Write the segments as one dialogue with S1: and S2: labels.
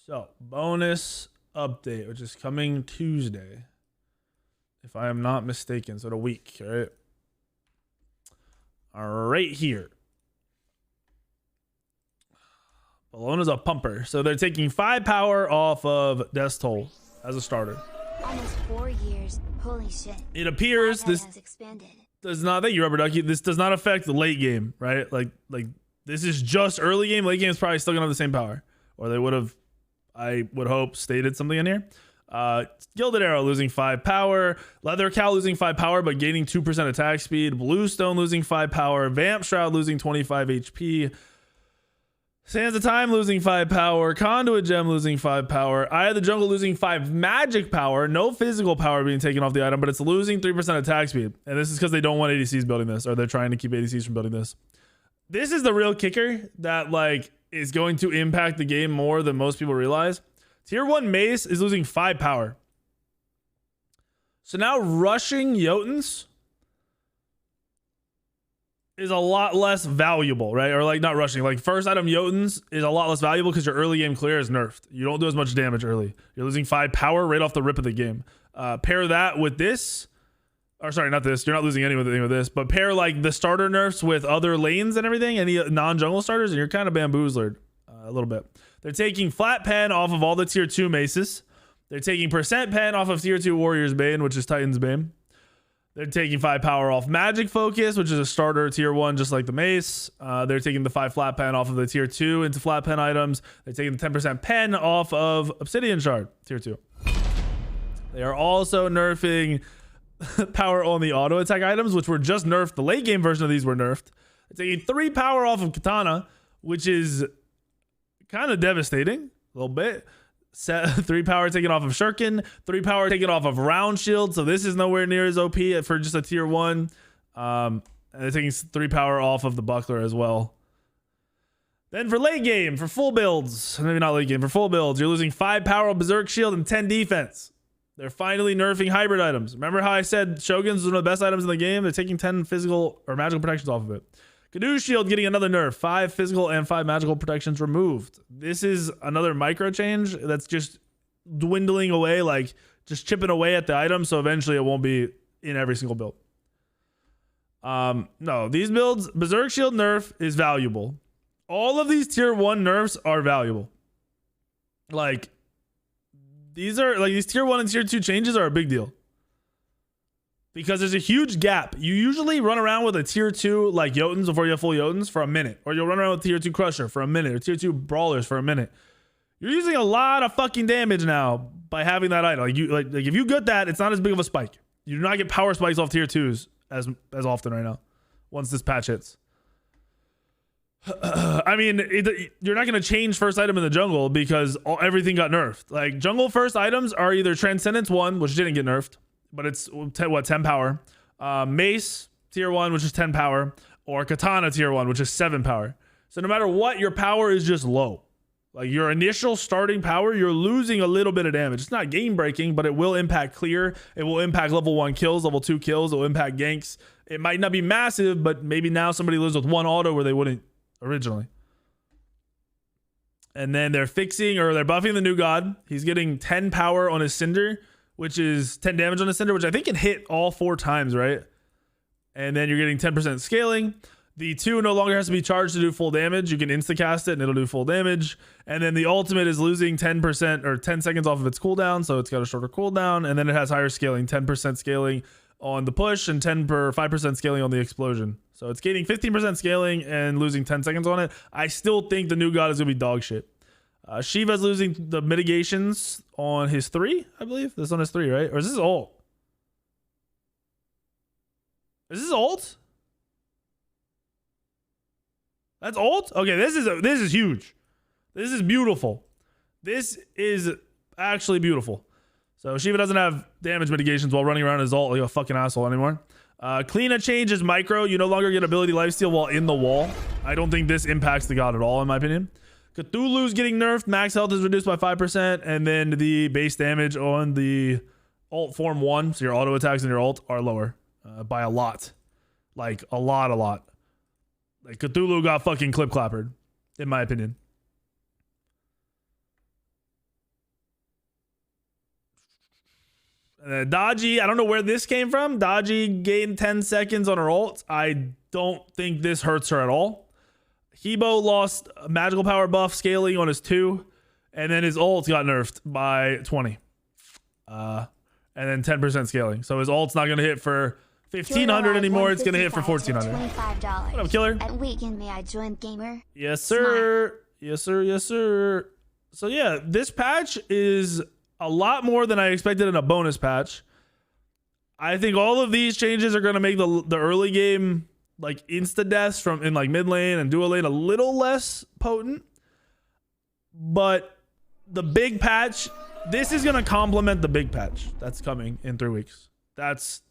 S1: So, bonus update, which is coming Tuesday, if I am not mistaken. So, the week, right? Right here. Bologna's a pumper. So, they're taking 5 power off of Death's Toll as a starter.
S2: Almost 4 years. Holy shit.
S1: It appears this
S2: has expanded.
S1: does not, thank you, Rubber Ducky. This does not affect the late game, right? Like this is just early game. Late game is probably still gonna have the same power, or they would have, I would hope, stated something in here. Gilded Arrow losing 5 power, Leather Cow losing 5 power but gaining 2% attack speed, Bluestone losing 5 power, Vamp Shroud losing 25 HP, Sands of Time losing 5 power, Conduit Gem losing 5 power, Eye of the Jungle losing 5 magic power, no physical power being taken off the item, but it's losing 3% attack speed. And this is because they don't want ADCs building this, or they're trying to keep ADCs from building this. This is the real kicker that like is going to impact the game more than most people realize. Tier 1 Mace is losing 5 power. So now rushing Jotuns is a lot less valuable, right? Or like not rushing, like first item Jotuns is a lot less valuable because your early game clear is nerfed. You don't do as much damage early. You're losing 5 power right off the rip of the game. Pair that with this, or sorry, not this. You're not losing anything with this, but pair like the starter nerfs with other lanes and everything, any non-jungle starters, and you're kind of bamboozled a little bit. They're taking flat pen off of all the tier 2 maces. They're taking percent pen off of tier 2 Warrior's Bane, which is Titan's Bane. They're taking 5 power off Magic Focus, which is a starter tier 1, just like the Mace. They're taking the 5 flat pen off of the tier 2 into flat pen items. They're taking the 10% pen off of Obsidian Shard, tier 2. They are also nerfing power on the auto attack items, which were just nerfed. The late game version of these were nerfed. They're taking 3 power off of Katana, which is kind of devastating a little bit. 3 power taken off of Shuriken, 3 power taken off of Round Shield, so this is nowhere near as OP for just a tier 1. And they're taking 3 power off of the Buckler as well. Then for late game, for full builds, maybe not late game, for full builds, you're losing 5 power of Berserk Shield and 10 defense. They're finally nerfing hybrid items. Remember how I said Shogun's is one of the best items in the game? They're taking 10 physical or magical protections off of it. Canoe Shield getting another nerf, 5 physical and 5 magical protections removed. This is another micro change that's just dwindling away, like just chipping away at the item, so eventually it won't be in every single build. No, these builds, Berserk Shield nerf is valuable. All of these tier 1 nerfs are valuable. Like, these tier 1 and tier 2 changes are a big deal. Because there's a huge gap. You usually run around with a tier 2 like Jotuns before you have full Jotuns for a minute. Or you'll run around with tier 2 Crusher for a minute. Or tier 2 Brawlers for a minute. You're using a lot of fucking damage now by having that item. Like if you get that, it's not as big of a spike. You do not get power spikes off tier 2s as often right now. Once this patch hits. I mean, you're not going to change first item in the jungle because everything got nerfed. Like jungle first items are either Transcendence 1, which didn't get nerfed. But it's 10 power. Mace tier 1, which is 10 power, or Katana tier 1, which is 7 power. So no matter what, your power is just low. Like your initial starting power, you're losing a little bit of damage. It's not game breaking, but it will impact clear. It will impact level 1 kills, level 2 kills. It will impact ganks. It might not be massive, but maybe now somebody lives with 1 auto where they wouldn't originally. And then they're fixing, or they're buffing the new god. He's getting 10 power on his Cinder, which is 10 damage on the Cinder, which I think can hit all 4 times, right? And then you're getting 10% scaling. The 2 no longer has to be charged to do full damage. You can insta-cast it and it'll do full damage. And then the ultimate is losing 10% or 10 seconds off of its cooldown, so it's got a shorter cooldown. And then it has higher scaling, 10% scaling on the push and 5% scaling on the explosion. So it's gaining 15% scaling and losing 10 seconds on it. I still think the new god is going to be dog shit. Shiva's losing the mitigations on his 3, I believe. This is on his 3, right? Or is this ult? Is this ult? That's ult? Okay, this is huge. This is beautiful. This is actually beautiful. So Shiva doesn't have damage mitigations while running around his ult like a fucking asshole anymore. Kleena changes micro. You no longer get ability lifesteal while in the wall. I don't think this impacts the god at all, in my opinion. Cthulhu's getting nerfed. Max health is reduced by 5%. And then the base damage on the ult form 1, so your auto attacks and your ult, are lower by a lot. Like, a lot. Like, Cthulhu got fucking clip clappered, in my opinion. Dodgy, I don't know where this came from. Dodgy gained 10 seconds on her ult. I don't think this hurts her at all. Hebo lost a magical power buff scaling on his 2, and then his ult got nerfed by 20. And then 10% scaling. So his ult's not going to hit for 1,500 anymore. It's going to hit for 1,400.
S2: $25.
S1: What up, killer?
S2: At weekend, may I join gamer?
S1: Yes, sir. Yes, sir. Yes, sir. So yeah, this patch is a lot more than I expected in a bonus patch. I think all of these changes are going to make the early game like insta deaths from in like mid lane and dual lane a little less potent. But the big patch, this is going to complement the big patch that's coming in 3 weeks. That's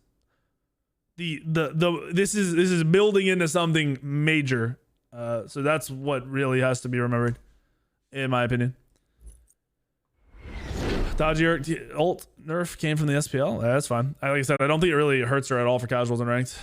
S1: this is building into something major. So that's what really has to be remembered, in my opinion. Dodgy ult nerf came from the SPL. That's fine. Like I said, I don't think it really hurts her at all for casuals and ranked.